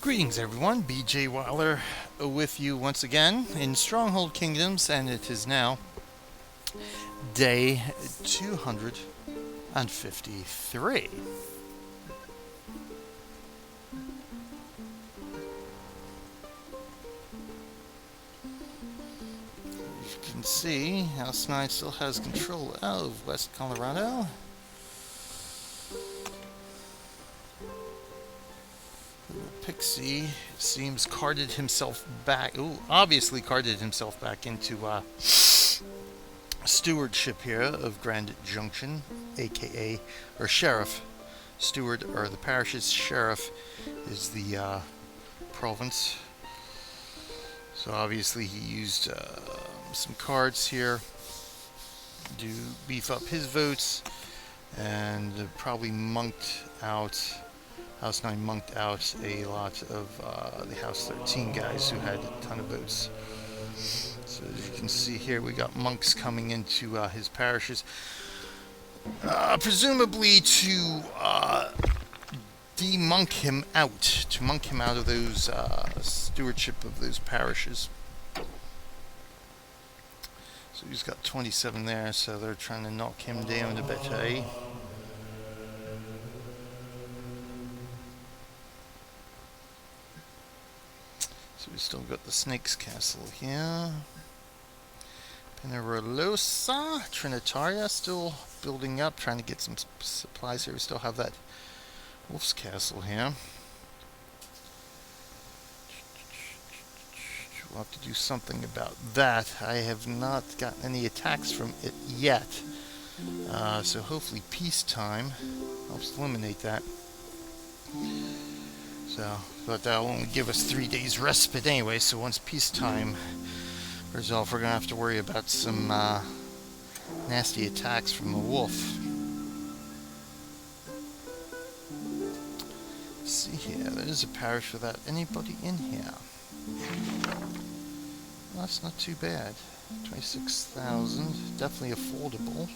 Greetings everyone, BJ Weiler with you once again in Stronghold Kingdoms, and it is now day 253. You can see House 9 still has control of West Colorado. Pixie seems carted himself back. Obviously carted himself back into stewardship here of Grand Junction, aka or sheriff. Steward, or the parish's sheriff, is the province. So obviously he used some cards here to beef up his votes, and probably monked out. House 9 monked out a lot of the House 13 guys who had a ton of votes. So as you can see here, we got monks coming into his parishes, presumably to de-monk him out, to monk him out of those stewardship of those parishes. So he's got 27 there, so they're trying to knock him down a bit, eh? So we still got the Snake's Castle here. Penerosa, Trinitaria still building up, trying to get some supplies here. We still have that Wolf's Castle here. We'll have to do something about that. I have not gotten any attacks from it yet. So hopefully peacetime helps eliminate that. So, but that'll only give us 3 days respite anyway, so once peacetime resolved, we're going to have to worry about some nasty attacks from the wolf. Let's see here, there's a parish without anybody in here. Well, that's not too bad. 26,000, definitely affordable.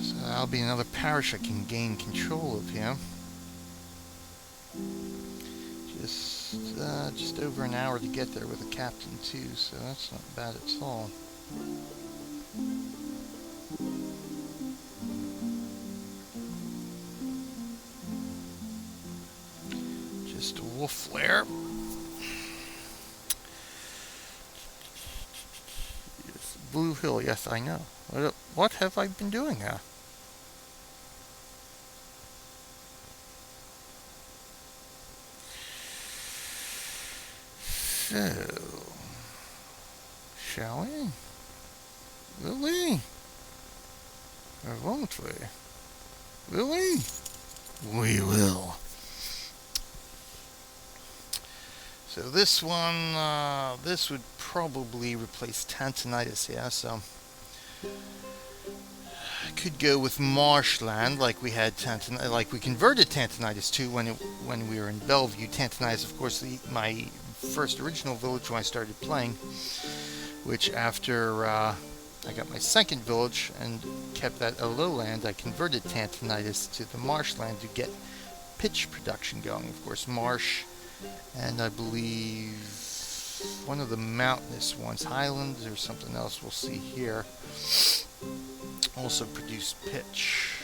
So that'll be another parish I can gain control of here. Just over an hour to get there with a captain too, so that's not bad at all. Just a wolf flare. Yes, Blue Hill, yes I know. What have I been doing here? So, shall we? Will we? Or won't we? Will we? We will. So this one, this would probably replace Tantinidess, yeah, so I could go with Marshland, like we had like we converted Tantinidess to when we were in Bellevue. Tantinidess, of course, my first original village when I started playing, which after I got my second village and kept that a lowland, I converted Tantinidess to the marshland to get pitch production going. Of course, marsh, and I believe one of the mountainous ones, highlands or something else, we'll see here, also produce pitch.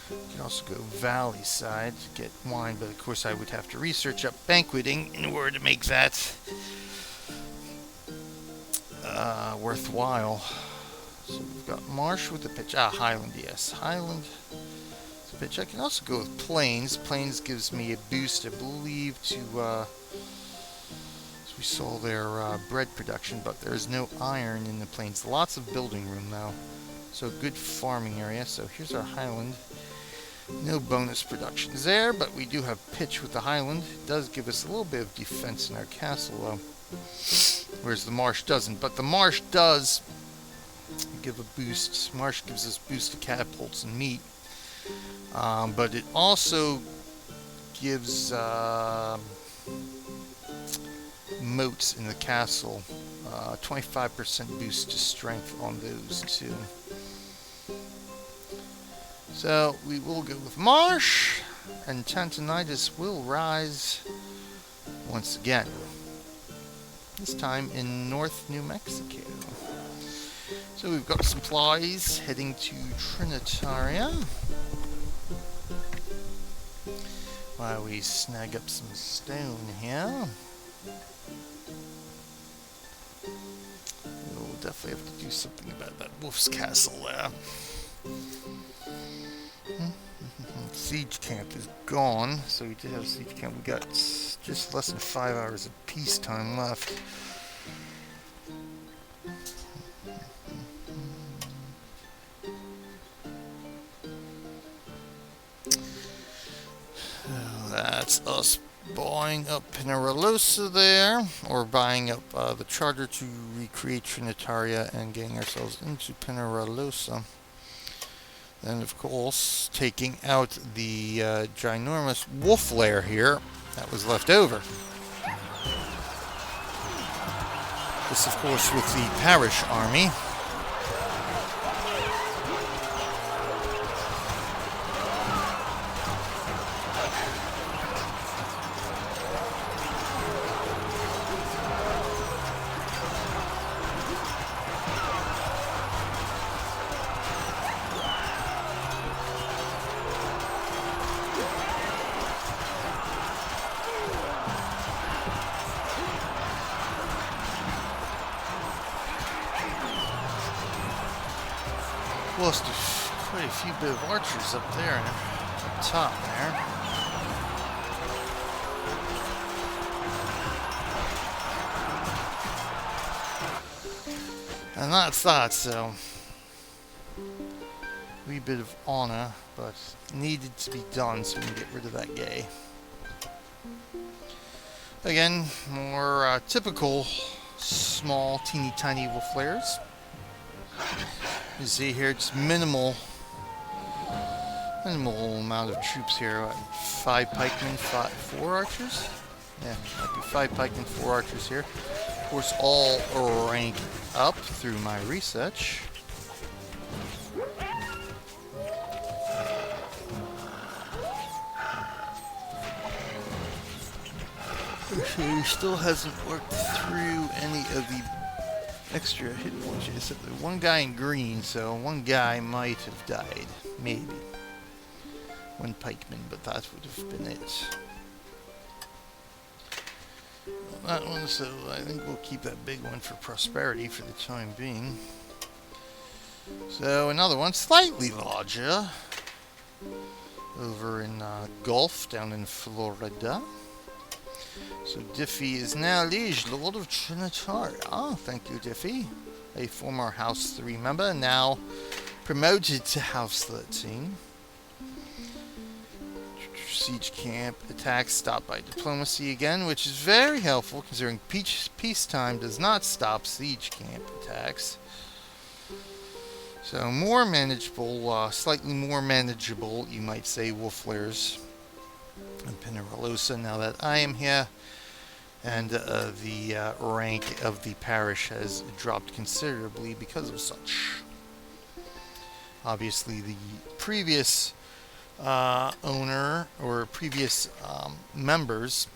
You can also go valley side to get wine, but of course I would have to research up banqueting in order to make that worthwhile. So we've got marsh with the pitch. Highland, yes. Highland. So pitch. I can also go with plains. Plains gives me a boost, I believe, to as we saw their bread production, but there is no iron in the plains. Lots of building room though. So good farming area. So here's our highland. No bonus productions there, but we do have pitch with the highland. It does give us a little bit of defense in our castle though, whereas the marsh doesn't. But the marsh does give a boost. Marsh gives us boost to catapults and meat, but it also gives moats in the castle. 25% boost to strength on those too. So we will go with Marsh, and Tantinidess will rise once again. This time in North New Mexico. So we've got supplies heading to Trinitaria. While we snag up some stone here. We'll definitely have to do something about that wolf's castle there. Siege camp is gone, so we did have a siege camp. We got just less than 5 hours of peacetime left. That's us buying up Penarolosa there, or buying up the charter to recreate Trinitaria and getting ourselves into Penarolosa. Then, of course, taking out the ginormous wolf lair here that was left over. This, of course, with the Parish army. Lost quite a few bit of archers up there, up top there. And that's that, so wee bit of honor, but needed to be done so we can get rid of that guy. Again, more typical small, teeny tiny wolf lairs. You see here, it's minimal amount of troops here. What, 5 pikemen, 4 archers? Yeah, might be 5 pikemen, 4 archers here. Of course, all rank up through my research. Okay, still hasn't worked through any of the extra hit points, except the one guy in green, so one guy might have died. Maybe. One pikeman, but that would have been it. Well, that one, so I think we'll keep that big one for prosperity for the time being. So another one, slightly larger, over in Gulf, down in Florida. So Diffie is now Liege Lord of Trinitaria. Thank you, Diffie. A former House 3 member, now promoted to House 13. Siege camp attacks stopped by diplomacy again, which is very helpful considering peacetime does not stop siege camp attacks. So more manageable, slightly more manageable, you might say, wolf lairs in Penarolosa now that I am here. And the rank of the parish has dropped considerably because of such. Obviously, the previous owner, or previous members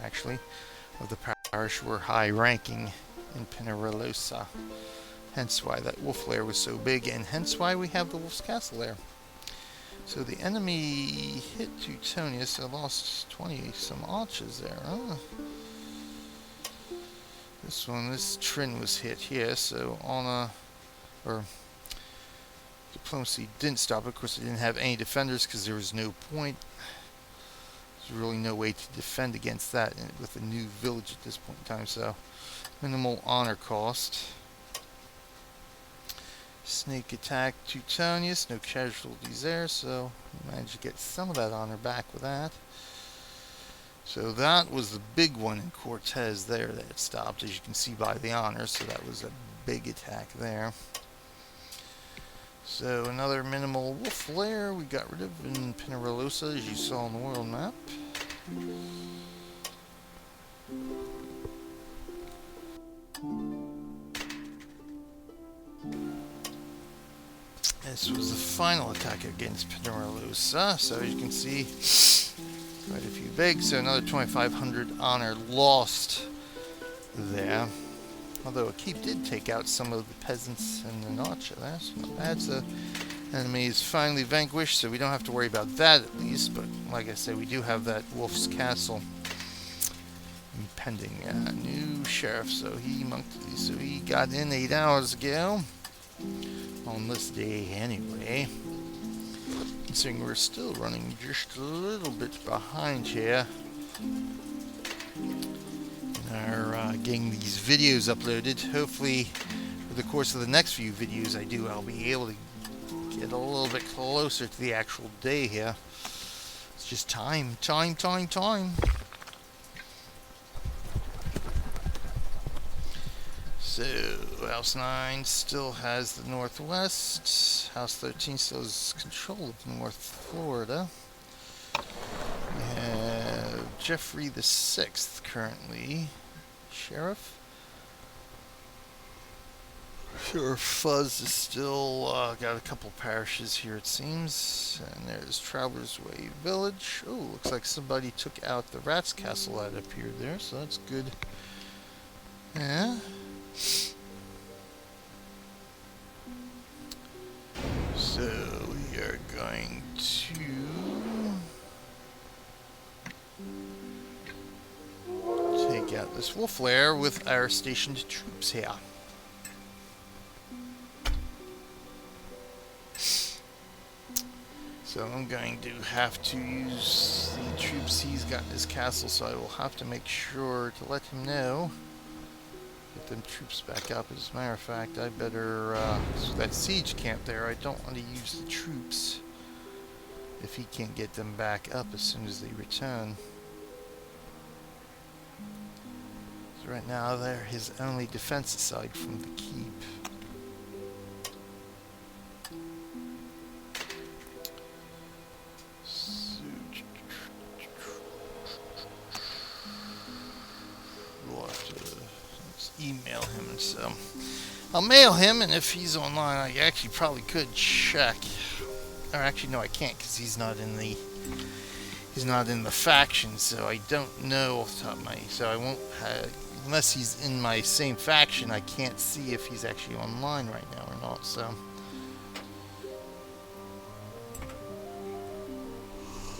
actually, of the parish were high-ranking in Penarolosa. Hence why that wolf lair was so big, and hence why we have the wolf's castle there. So the enemy hit Teutonius. I lost 20-some archers there. Huh? This Trin was hit here, so honor, or diplomacy didn't stop. Of course, it didn't have any defenders because there was no point. There's really no way to defend against that with a new village at this point in time, so minimal honor cost. Snake attack Teutonius, no casualties there, so we managed to get some of that honor back with that. So that was the big one in Cortez there that it stopped, as you can see by the honor, so that was a big attack there. So another minimal wolf lair we got rid of in Penarolosa, as you saw on the world map. This was the final attack against Penarolosa, so as you can see, quite a few big, so another 2,500 honor lost there. Although a keep did take out some of the peasants in the notch there, so not bad. So enemy is finally vanquished, so we don't have to worry about that at least. But like I said, we do have that Wolf's Castle impending. New sheriff, so he got in 8 hours ago on this day anyway. Considering we're still running just a little bit behind here. Are getting these videos uploaded. Hopefully, over the course of the next few videos I'll be able to get a little bit closer to the actual day here. It's just time. So, House 9 still has the Northwest. House 13 still has control of North Florida. We have Jeffrey the 6th currently sheriff. Sheriff Fuzz is still got a couple parishes here, it seems. And there's Traveler's Way Village. Oh, looks like somebody took out the Rat's Castle that appeared there, so that's good. Yeah. So we are going to take out this wolf lair with our stationed troops here. So I'm going to have to use the troops he's got in his castle, so I will have to make sure to let him know. Get them troops back up. As a matter of fact, I better, so that siege camp there, I don't want to use the troops if he can't get them back up as soon as they return. So right now they're his only defense aside from the keep. So, we'll have to email him, and so I'll mail him, and if he's online I actually probably could check, or actually no, I can't, because he's not in the faction, so I don't know off the top of my, so I won't have, unless he's in my same faction, I can't see if he's actually online right now or not. So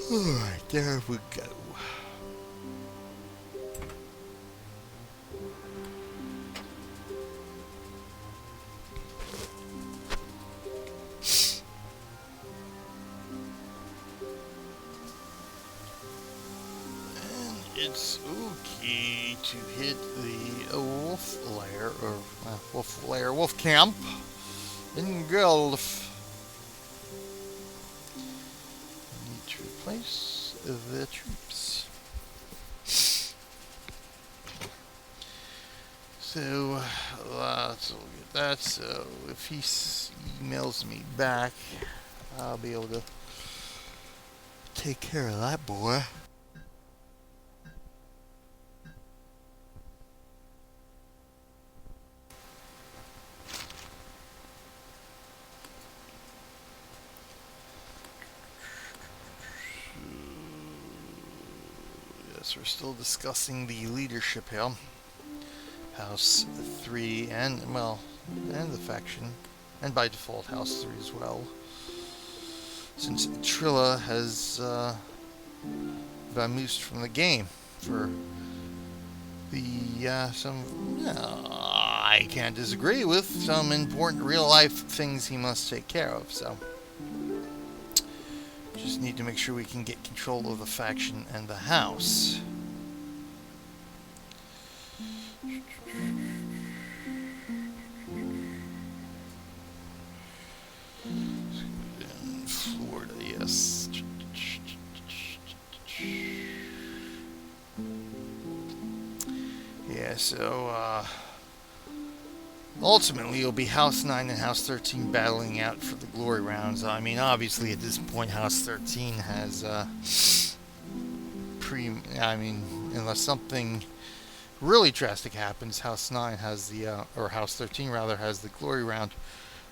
alright, there we go. It's okay to hit the wolf lair, or wolf camp in Gulf. Need to replace the troops. So let's look at that. So if he emails me back, I'll be able to take care of that boy. We're still discussing the leadership here. House 3 and the faction, and by default House 3 as well. Since Trilla has vamoosed from the game for the I can't disagree with some important real life things he must take care of. So just need to make sure we can get control of the faction and the house. In Florida, yes. Yeah, so ultimately, it'll be House 9 and House 13 battling out for the glory rounds. I mean, obviously, at this point, House 13 has unless something really drastic happens, House 9 has the, or House 13 rather, has the glory round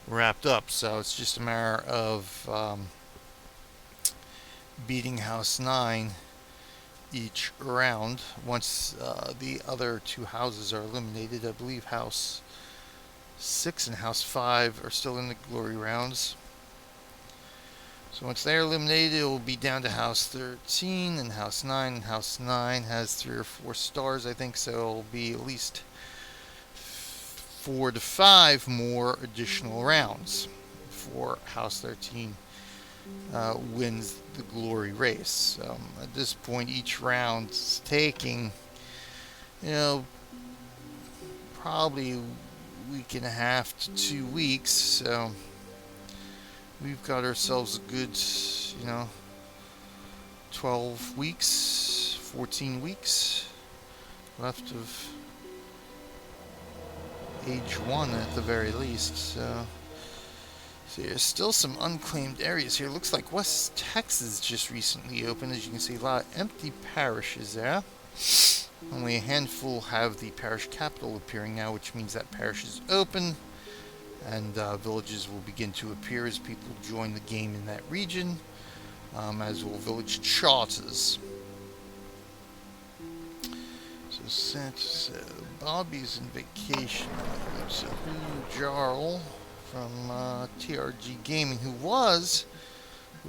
wrapped up. So it's just a matter of beating House 9 each round. Once the other two houses are eliminated, I believe House 6 and House 5 are still in the glory rounds. So once they're eliminated, it will be down to House 13 and House 9. And House 9 has 3 or 4 stars, I think, so it'll be at least 4 to 5 more additional rounds before House 13 wins the glory race. At this point, each round's taking, probably a week and a half to 2 weeks. So we've got ourselves a good, 12 weeks, 14 weeks left of age 1 at the very least. So there's still some unclaimed areas here. Looks like West Texas just recently opened. As you can see, a lot of empty parishes there. Only a handful have the parish capital appearing now, which means that parish is open, and villages will begin to appear as people join the game in that region, as will village charters. So Bobby's in vacation. So Jarl from TRG Gaming, who was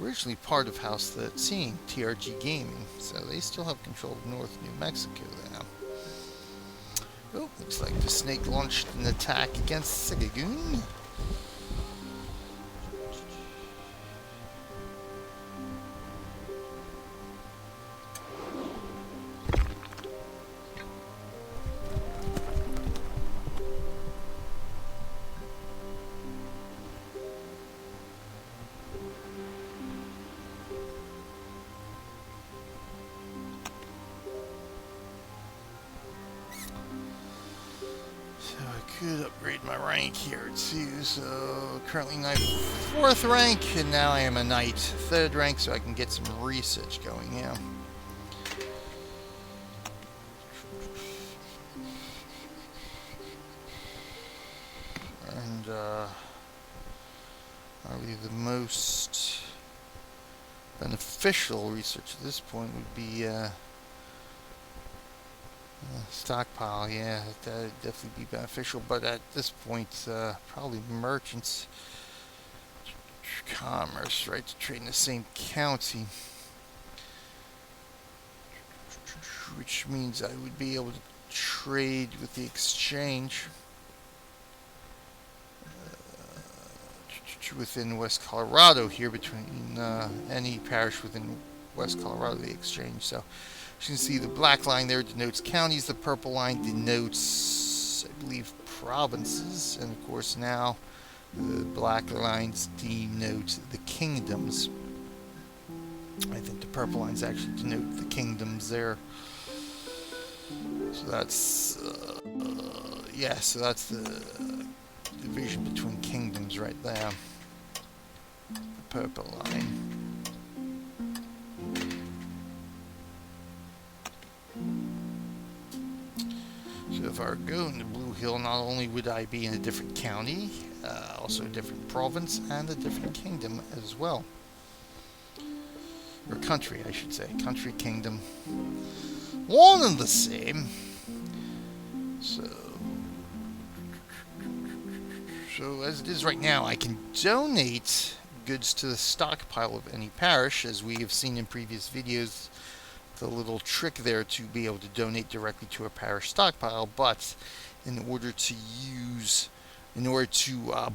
originally part of House 13, TRG Gaming. So they still have control of North New Mexico now. Oh, looks like the snake launched an attack against Sigagoon. Could upgrade my rank here too. So currently knight 4th rank, and now I am a knight 3rd rank, so I can get some research going. Yeah. And probably the most beneficial research at this point would be stockpile. Yeah, that would definitely be beneficial, but at this point, probably merchants, commerce, right, to trade in the same county, which means I would be able to trade with the exchange within West Colorado here, between any parish within West Colorado, the exchange. So you can see the black line there denotes counties, the purple line denotes, I believe, provinces, and of course now the black lines denote the kingdoms. I think the purple lines actually denote the kingdoms there. So that's, so that's the division between kingdoms right there. The purple line. So if I were going to Blue Hill, not only would I be in a different county, also a different province and a different kingdom as well. Or country, I should say. Country, kingdom. One and the same. So as it is right now, I can donate goods to the stockpile of any parish, as we have seen in previous videos. The little trick there to be able to donate directly to a parish stockpile, but in order to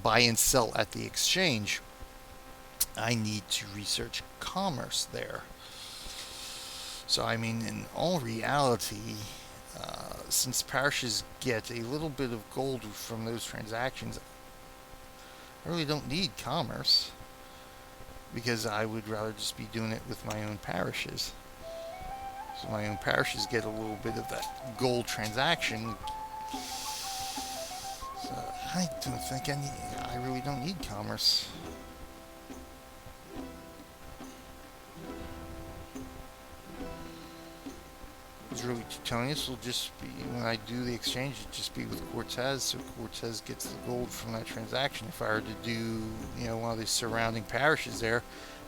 buy and sell at the exchange, I need to research commerce there. So I mean, in all reality, since parishes get a little bit of gold from those transactions, I really don't need commerce, because I would rather just be doing it with my own parishes. So my own parishes get a little bit of that gold transaction. So I don't think I really don't need commerce. really Teutonius will just be, when I do the exchange, it just be with Cortez, so Cortez gets the gold from that transaction. If I were to do, one of these surrounding parishes there,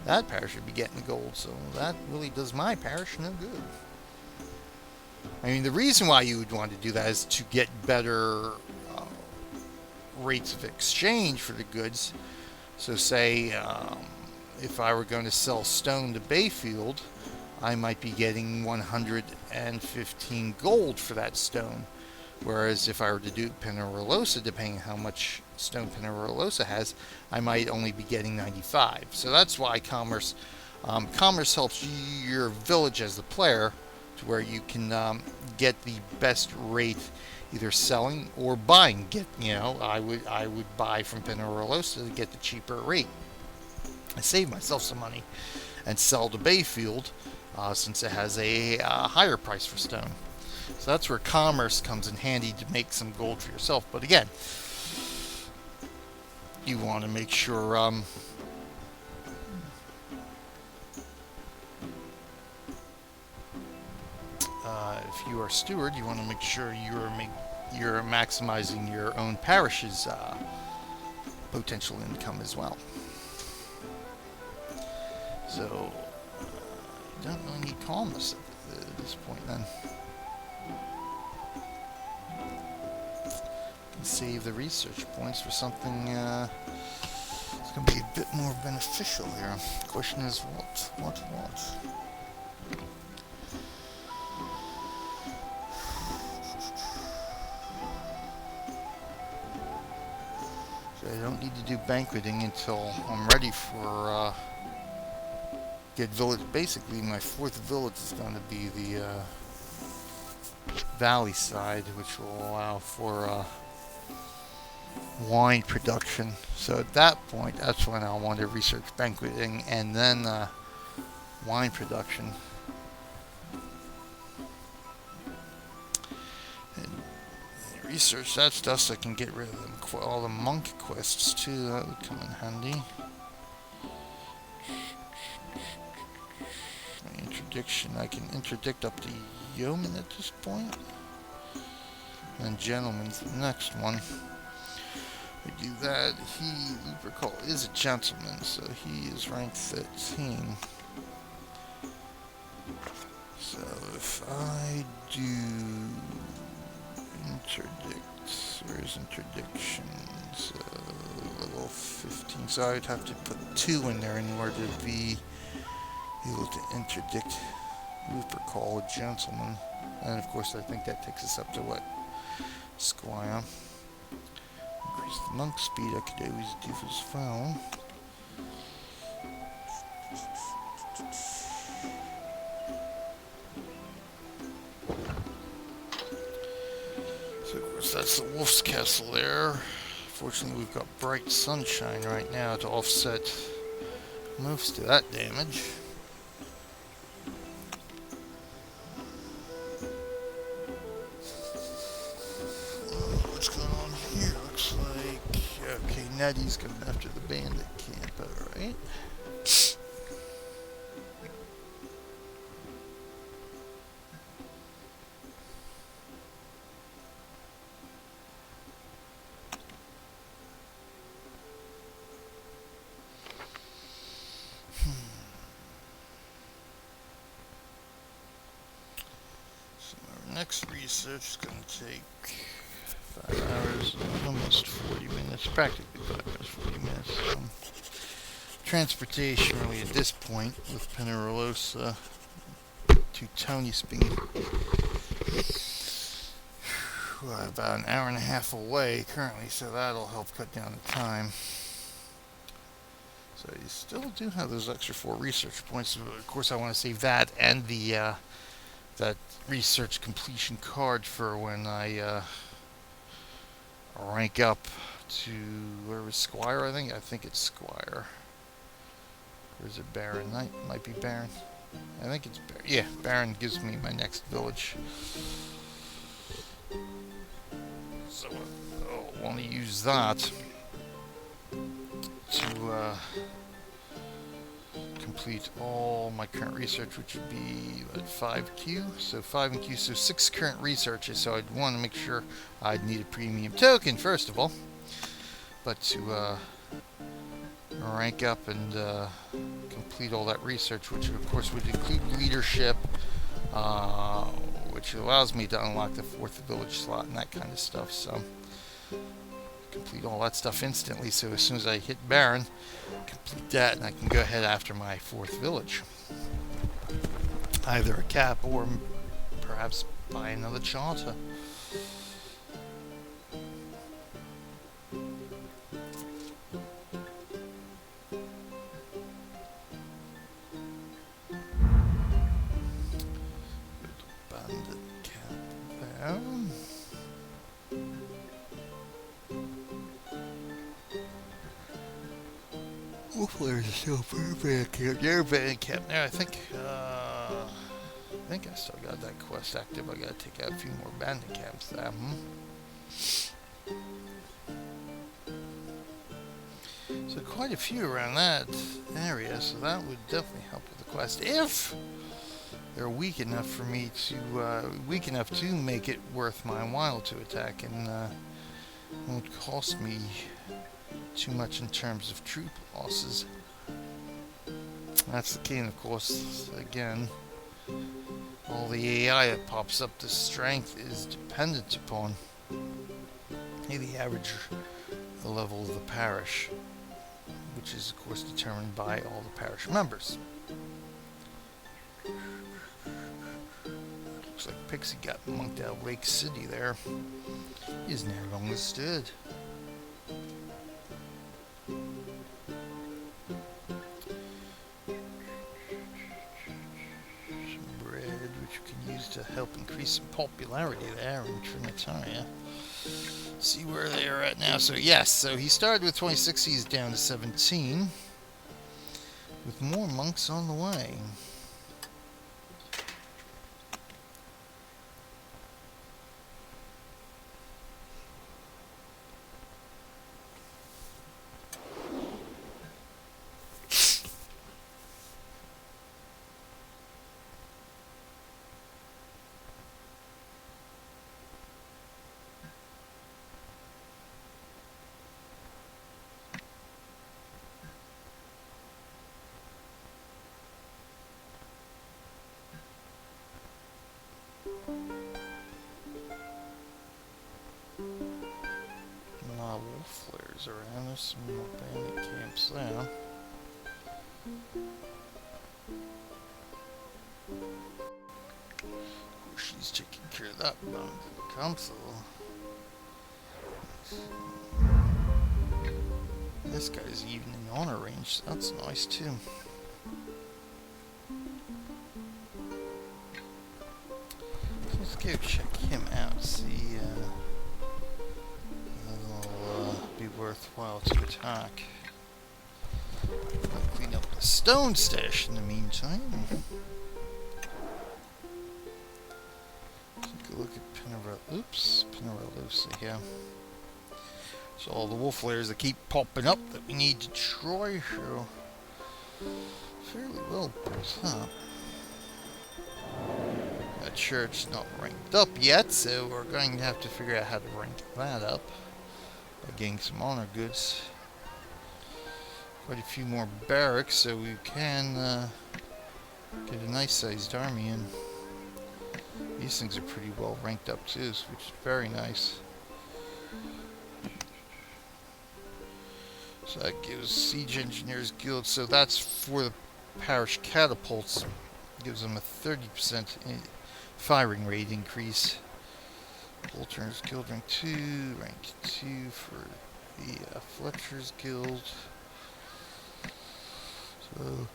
that parish would be getting the gold, so that really does my parish no good. I mean, the reason why you would want to do that is to get better rates of exchange for the goods. So say if I were going to sell stone to Bayfield, I might be getting 115 gold for that stone. Whereas if I were to do Penarolosa, depending on how much stone Penarolosa has, I might only be getting 95. So that's why commerce helps your village as the player to where you can get the best rate either selling or buying. I would buy from Penarolosa to get the cheaper rate. I save myself some money and sell to Bayfield since it has a higher price for stone. So that's where commerce comes in handy to make some gold for yourself. But again, you want to make sure if you are a steward, you want to make sure you're maximizing your own parish's potential income as well. So you don't really need columnists at this point then. You can save the research points for something it's going to be a bit more beneficial here. The question is what? So I don't need to do banqueting until I'm ready for get village. Basically, my fourth village is going to be the valley side, which will allow for wine production. So at that point, that's when I'll want to research banqueting and then wine production. And research that stuff so I can get rid of all the monk quests too. That would come in handy. Interdiction. I can interdict up to yeoman at this point. And gentleman's the next one. We do that. Lupercal is a gentleman, so he is rank 13. So if I do interdict, where's interdictions? Level 15. So I'd have to put 2 in there in order to be able to interdict Lupercal, a gentleman. And of course I think that takes us up to what? Squire. Increase the monk speed, I could always do as well. So of course that's the Wolf's Castle there. Fortunately we've got bright sunshine right now to offset most of that damage. What's going on here? Looks like, okay, Nettie's going after the bandit camp, alright. So our next research is going to take 5 hours, almost 40 minutes, practically 5 hours, 40 minutes. Transportation really at this point with Penarolosa to Tony being about an hour and a half away currently, so that'll help cut down the time. So you still do have those extra 4 research points. Of course I want to save that and the that research completion card for when I rank up to, where was Squire, I think it's Squire. Or is it Baron? Might be Baron. I think it's Baron. Yeah, Baron gives me my next village. So I'll want to use that to complete all my current research, which would be what, 5Q. So 5 and Q, so 6 current researches. So I'd want to make sure I'd need a premium token first of all, but to rank up and complete all that research, which of course would include leadership, which allows me to unlock the 4th village slot and that kind of stuff. So complete all that stuff instantly, so as soon as I hit Baron, complete that and I can go ahead after my 4th village. Either a cap or perhaps buy another charter. Bandit cap there. Wolflers are still very camp. They're very camp now. I think I still got that quest active. I gotta take out a few more bandit camps there. So quite a few around that area, so that would definitely help with the quest if they're weak enough for me to make it worth my while to attack, and won't cost me too much in terms of troop losses. That's the key, and of course, again, all the AI that pops up, the strength is dependent upon the average level of the parish, which is of course determined by all the parish members. Looks like Pixie got monked out of Lake City there. He's never understood. To help increase some popularity there in Trinitaria. See where they are at now. So yes, so he started with 26, he's down to 17, with more monks on the way. Wolf flares around. There's some more bandit camps there. She's taking care of that bound to the council. This guy's even in honor range, so that's nice too. Let's go check him out, see it'll be worthwhile to attack. I'll clean up the stone stash in the meantime. Take a look at Pinarellosa here. So all the wolf layers that keep popping up that we need to destroy, so fairly well built up. That church not ranked up yet, so we're going to have to figure out how to rank that up by getting some honor goods. Quite a few more barracks, so we can get a nice sized army in. These things are pretty well ranked up too, which is very nice. So that gives Siege Engineers Guild, so that's for the parish catapults. Gives them a 30% firing rate increase. Bolter's Guild rank 2, rank 2 for the Fletcher's Guild. So,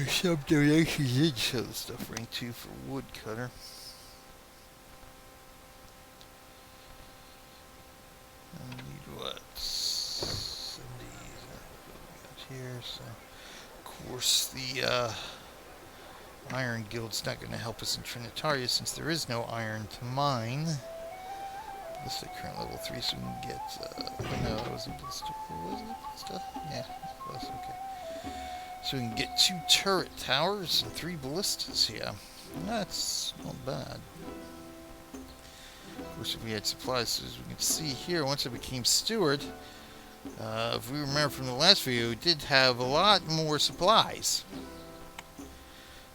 some donations in, so the stuff rank 2 for Woodcutter. I need what? 70 here, so of course the Iron Guild's not going to help us in Trinitaria since there is no iron to mine. Ballistic current level 3, so we can get no, it wasn't ballistic. Was it ballistic? Yeah, it was, okay. So we can get 2 turret towers and 3 ballistas here. That's not bad. Of course, if we had supplies, as we can see here, once I became steward, if we remember from the last video, we did have a lot more supplies.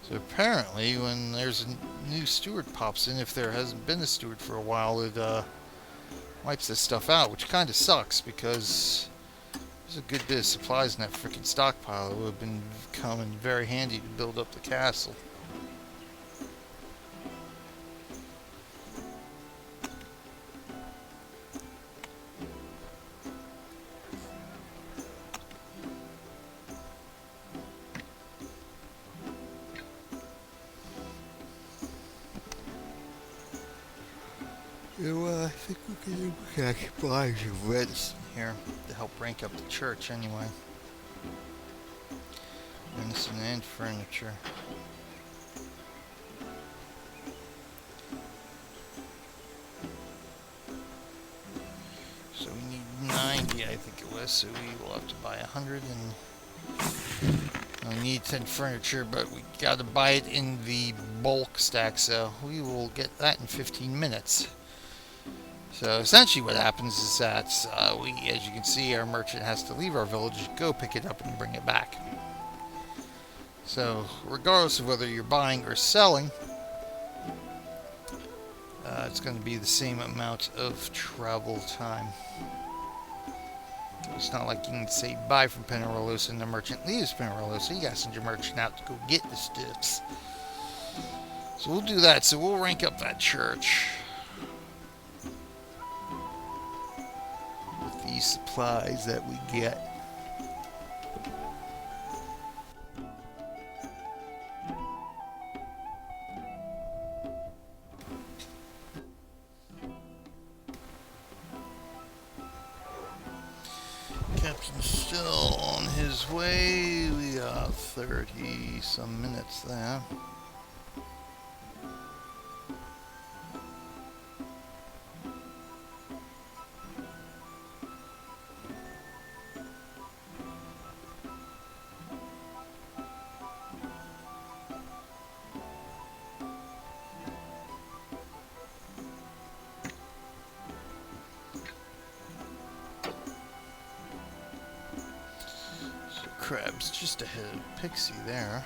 So apparently, when there's a new steward pops in, if there hasn't been a steward for a while, it wipes this stuff out, which kind of sucks because there's a good bit of supplies in that freaking stockpile. It would have been coming very handy to build up the castle. I think we can actually buy some medicine here to help rank up the church anyway. Medicine and furniture. So we need 90, I think it was, so we will have to buy 100 and we need 10 furniture, but we gotta buy it in the bulk stack, so we will get that in 15 minutes. So essentially what happens is that as you can see, our merchant has to leave our village, go pick it up and bring it back. So regardless of whether you're buying or selling, it's going to be the same amount of travel time. It's not like you can say buy from Penarolosa and the merchant leaves Penarolosa. You got to send your merchant out to go get the stuffs. So we'll do that. So we'll rank up that church with these supplies that we get. Captain's still on his way. We got 30 some minutes there. Crab's just ahead of Pixie there.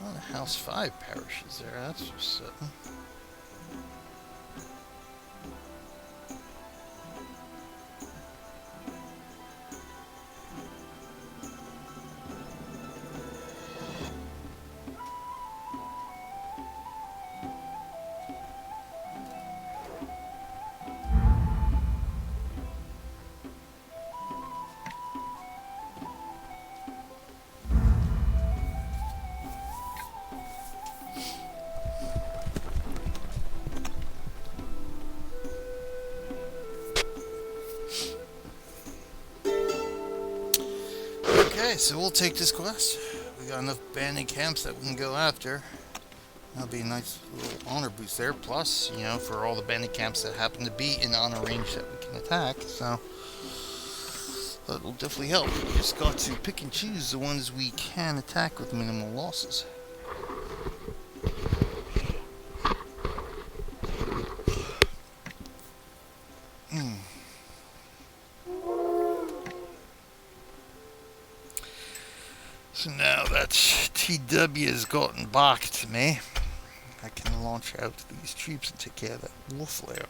Oh, the House 5 Parish is there, that's for certain. Okay, so we'll take this quest. We got enough bandit camps that we can go after. That'll be a nice little honor boost there. Plus, you know, for all the bandit camps that happen to be in honor range that we can attack. So that will definitely help. We just got to pick and choose the ones we can attack with minimal losses. So now that TW has gotten back to me, I can launch out these troops and take care of that wolf lair.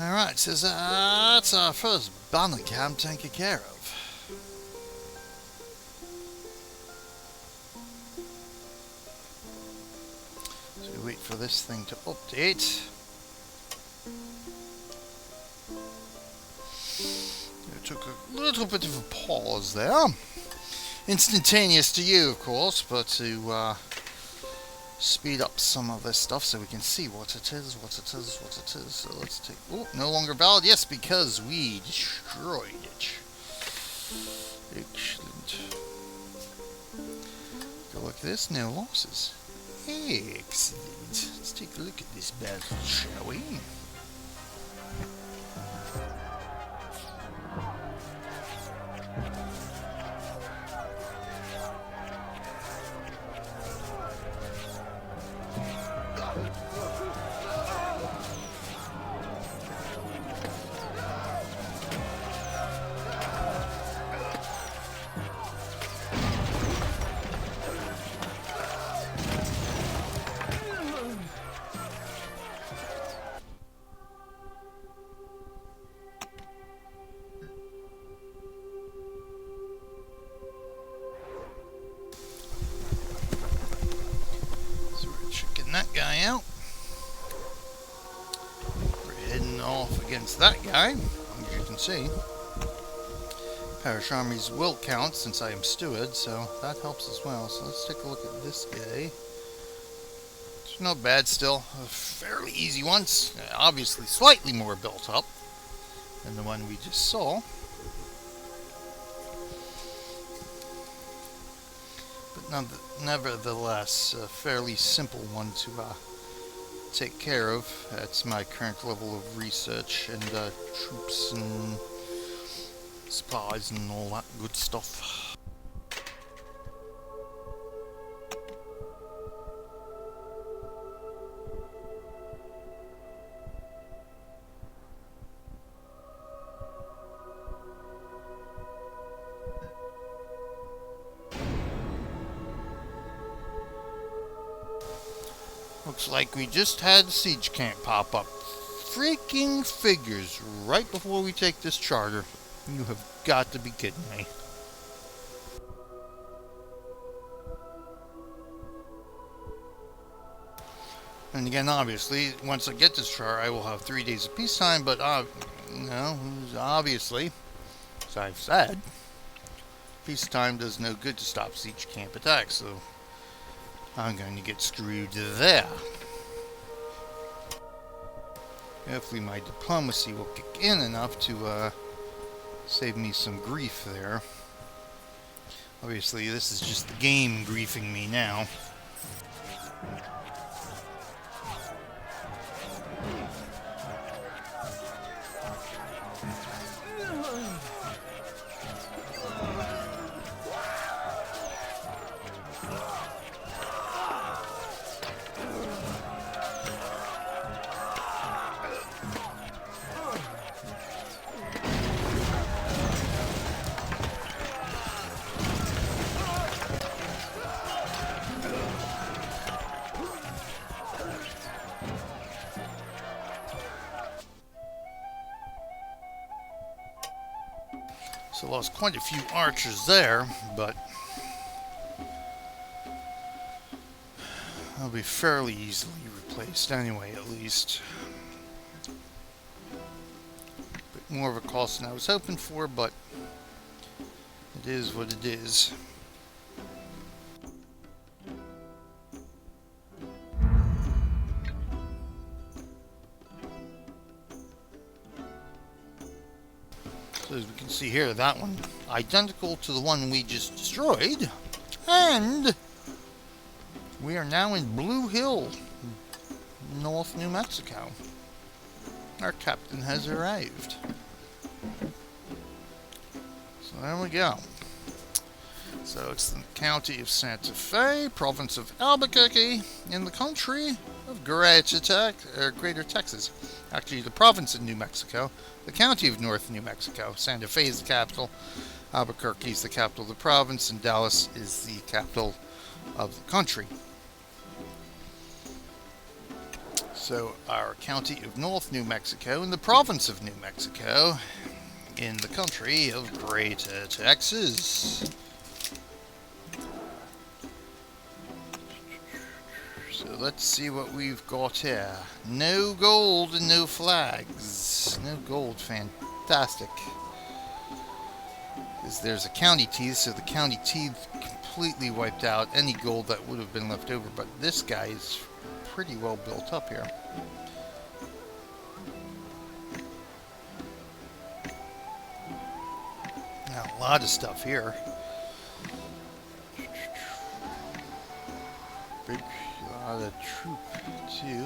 Alright, says that's our first banner camp taken care of. So we wait for this thing to update. It took a little bit of a pause there. Instantaneous to you, of course, but to speed up some of this stuff so we can see what it is. So let's take... Oh, no longer valid. Yes, because we destroyed it. Excellent. Go look at this. No losses. Excellent. Let's take a look at this battle, shall we? That guy out. We're heading off against that guy, as you can see. Parish armies will count since I am steward, so that helps as well. So let's take a look at this guy. It's not bad still. Fairly easy ones. Obviously slightly more built up than the one we just saw. But nevertheless, a fairly simple one to take care of. That's my current level of research and troops and supplies and all that good stuff. Looks like we just had a siege camp pop up. Freaking figures right before we take this charter. You have got to be kidding me. And again, obviously, once I get this charter, I will have 3 days of peacetime, but, obviously, as I've said, peacetime does no good to stop siege camp attacks, so I'm going to get screwed there. Hopefully my diplomacy will kick in enough to save me some grief there. Obviously this is just the game griefing me now. So lost quite a few archers there, but they'll be fairly easily replaced anyway, at least. Bit more of a cost than I was hoping for, but it is what it is. So as we can see here, that one identical to the one we just destroyed, and we are now in Blue Hill, North New Mexico. Our captain has arrived. So there we go. So it's the county of Santa Fe, province of Albuquerque, in the country of Greater Texas. Actually, the province of New Mexico, the county of North New Mexico. Santa Fe is the capital, Albuquerque is the capital of the province, and Dallas is the capital of the country. So our county of North New Mexico in the province of New Mexico in the country of Greater Texas. So let's see what we've got here. No gold and no flags. No gold, fantastic. Because there's a county teeth, so the county teeth completely wiped out any gold that would have been left over. But this guy is pretty well built up here. Now, a lot of stuff here. Big lot of troop too.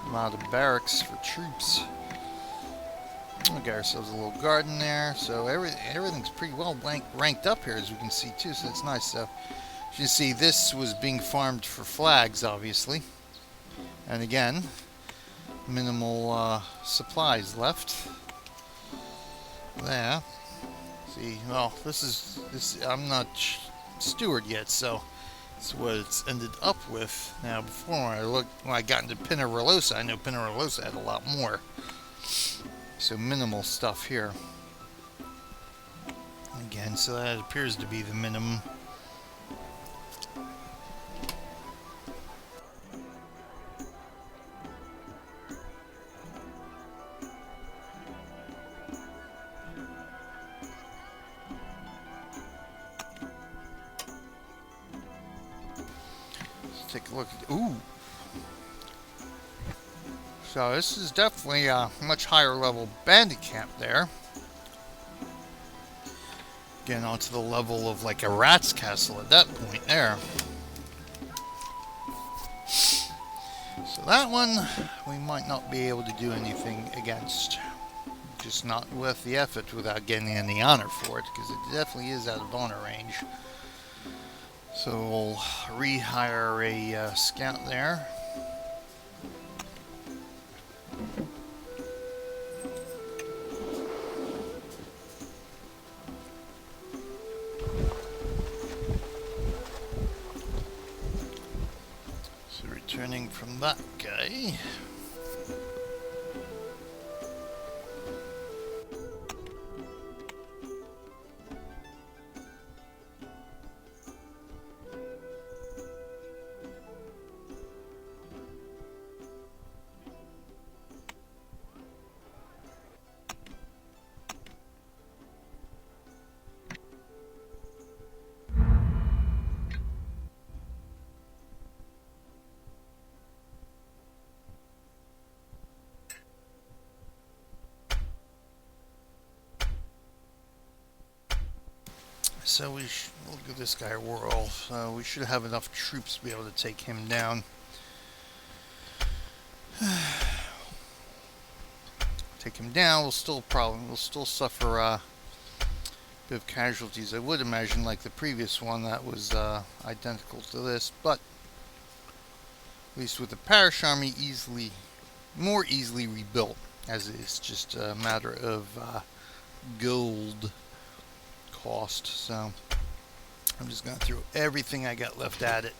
A lot of barracks for troops. We got ourselves a little garden there, so everything's pretty well ranked up here, as we can see too. So it's nice. So as you see, this was being farmed for flags, obviously, and again, minimal supplies left there. See, well, this. I'm not steward yet, so that's what it's ended up with. Now, before when I got into Pinarellosa, I know Pinarellosa had a lot more. So minimal stuff here. Again, so that appears to be the minimum. Let's take a look at, ooh. So this is definitely a much higher level bandit camp there. Getting onto the level of like a rat's castle at that point there. So that one we might not be able to do anything against. Just not with the effort without getting any honor for it, because it definitely is out of honor range. So we'll rehire a scout there. Returning from that guy. So we'll give this guy a whirl. So we should have enough troops to be able to take him down. Take him down. We'll still suffer a bit of casualties. I would imagine, like the previous one, that was identical to this, but at least with the Parish army, more easily rebuilt, as it is just a matter of gold cost. So I'm just going to throw everything I got left at it.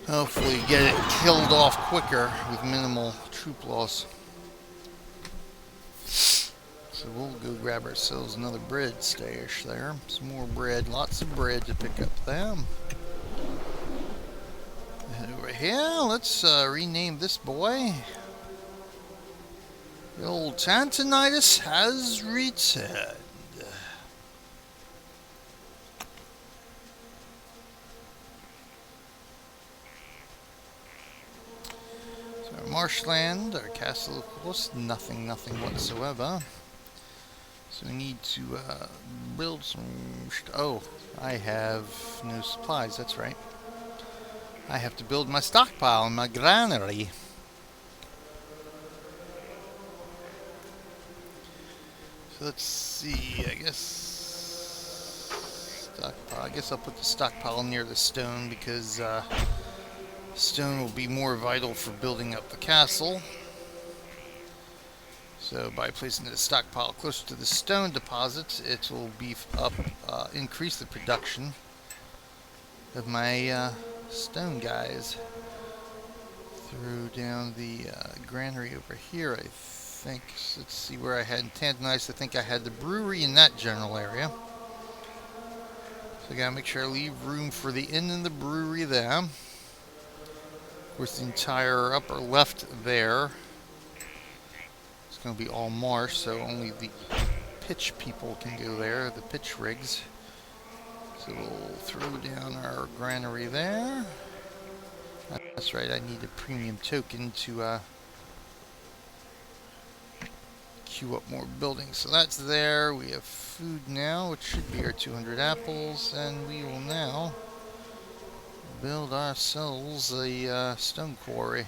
Hopefully get it killed off quicker with minimal troop loss. So we'll go grab ourselves another bread stash there. Some more bread, lots of bread to pick up there. Head over here, let's rename this boy. The old Tantinidess has returned. Marshland, our castle, of course, nothing whatsoever. So we need to build some... Oh, I have no supplies, that's right. I have to build my stockpile in my granary. So let's see, I guess... Stockpile. I guess I'll put the stockpile near the stone because... stone will be more vital for building up the castle. So by placing the stockpile closer to the stone deposits, it will beef up, increase the production of my stone guys. Throw down the granary over here, I think. So let's see where I had Tantinidess. I think I had the brewery in that general area. So I gotta make sure I leave room for the inn and the brewery there. Of course, the entire upper left there is gonna be all marsh, so only the pitch people can go there, the pitch rigs. So we'll throw down our granary there. That's right, I need a premium token to queue up more buildings. So that's there. We have food now, which should be our 200 apples, and we will now build ourselves a stone quarry.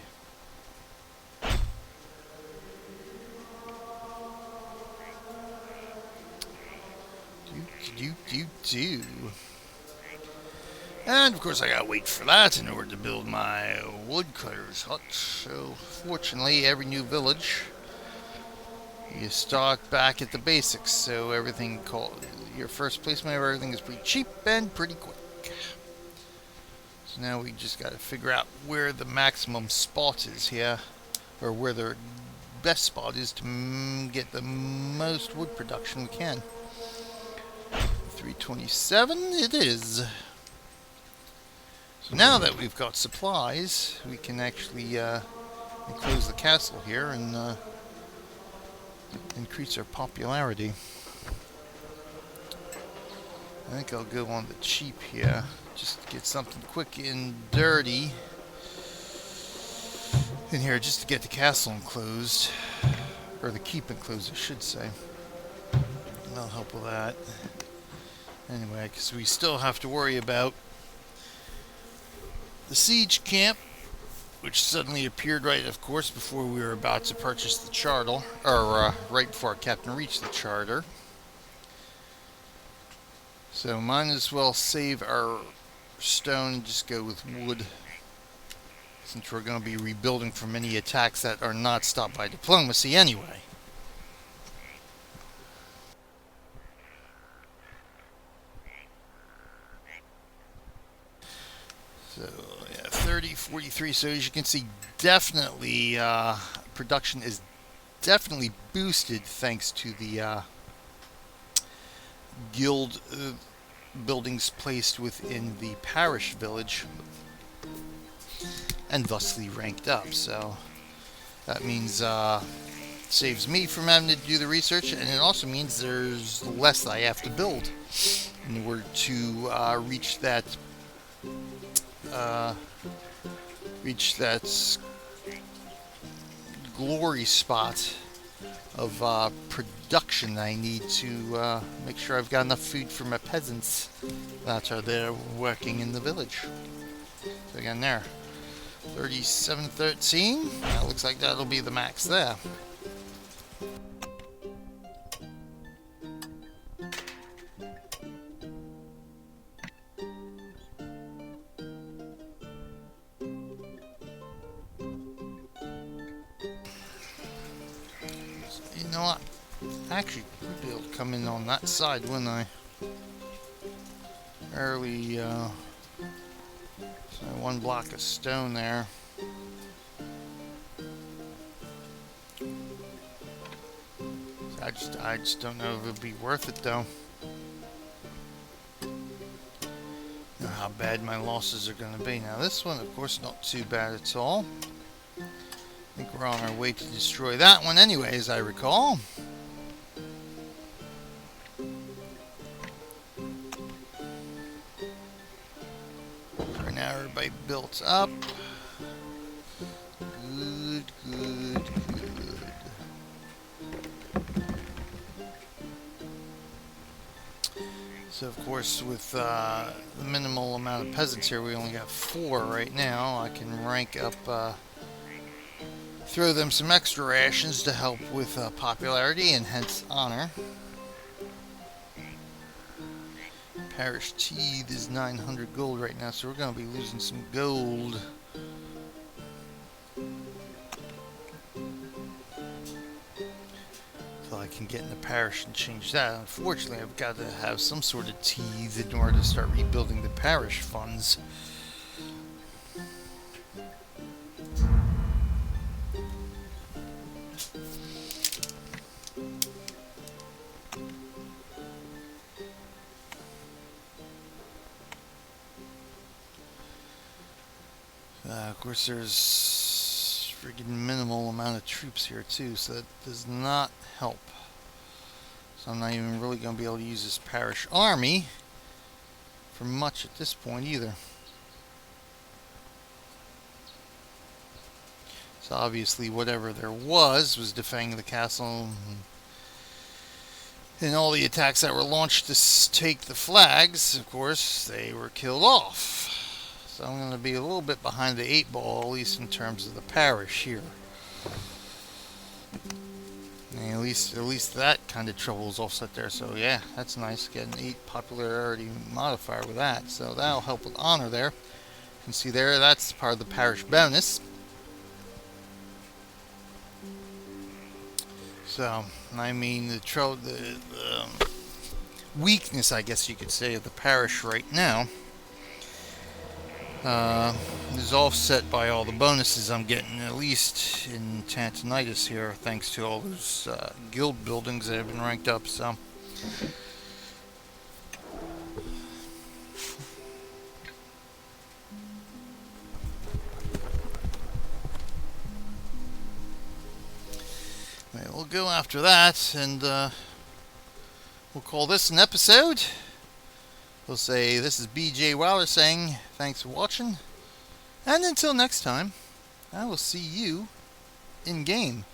Do. And of course I gotta wait for that in order to build my woodcutter's hut. So fortunately, every new village, you start back at the basics. So everything your first placement of everything is pretty cheap and pretty quick. So now we just gotta figure out where the maximum spot is here, or where the best spot is to get the most wood production we can. 327 it is. So now that we've got supplies, we can actually enclose the castle here and increase our popularity. I think I'll go on the cheap here, just to get something quick and dirty in here, just to get the castle enclosed, or the keep enclosed, I should say. That'll help with that. Anyway, because we still have to worry about the siege camp, which suddenly appeared right, of course, before we were about to purchase the charter, or right before our captain reached the charter. So might as well save our stone and just go with wood, since we're going to be rebuilding from any attacks that are not stopped by diplomacy anyway. So, yeah, 30, 43. So as you can see, definitely production is definitely boosted thanks to the guild buildings placed within the parish village, and thusly ranked up. So that means saves me from having to do the research, and it also means there's less that I have to build in order to reach that glory spot of production that I need to make sure I've got enough food for my peasants that are there working in the village. So again there, 3713. That looks like that'll be the max there. You know what? Actually, would be able to come in on that side, wouldn't I? Early, so one block of stone there. So I just don't know if it'd be worth it though. You know how bad my losses are going to be. Now this one, of course, not too bad at all. I think we're on our way to destroy that one anyway, as I recall. For now, everybody built up. Good, good, good. So, of course, with the minimal amount of peasants here, we only got 4 right now. I can rank up, throw them some extra rations to help with popularity and hence honor. Parish teeth is 900 gold right now, so we're going to be losing some gold. Until I I can get in the parish and change that. Unfortunately, I've got to have some sort of teeth in order to start rebuilding the parish funds. Of course, there's friggin' minimal amount of troops here too, so that does not help. So I'm not even really going to be able to use this parish army for much at this point either. So obviously whatever there was defending the castle, and all the attacks that were launched to take the flags, of course, they were killed off. So I'm going to be a little bit behind the 8 ball, at least in terms of the parish here. And at least that kind of trouble is offset there. So yeah, that's nice. Get an 8 popularity modifier with that. So that'll help with honor there. You can see there, that's part of the parish bonus. So, I mean, the weakness, I guess you could say, of the parish right now is offset by all the bonuses I'm getting, at least in Tantinidess here, thanks to all those guild buildings that have been ranked up. So, we'll go after that, and we'll call this an episode. We'll say this is BJ Wilder saying thanks for watching, and until next time, I will see you in game.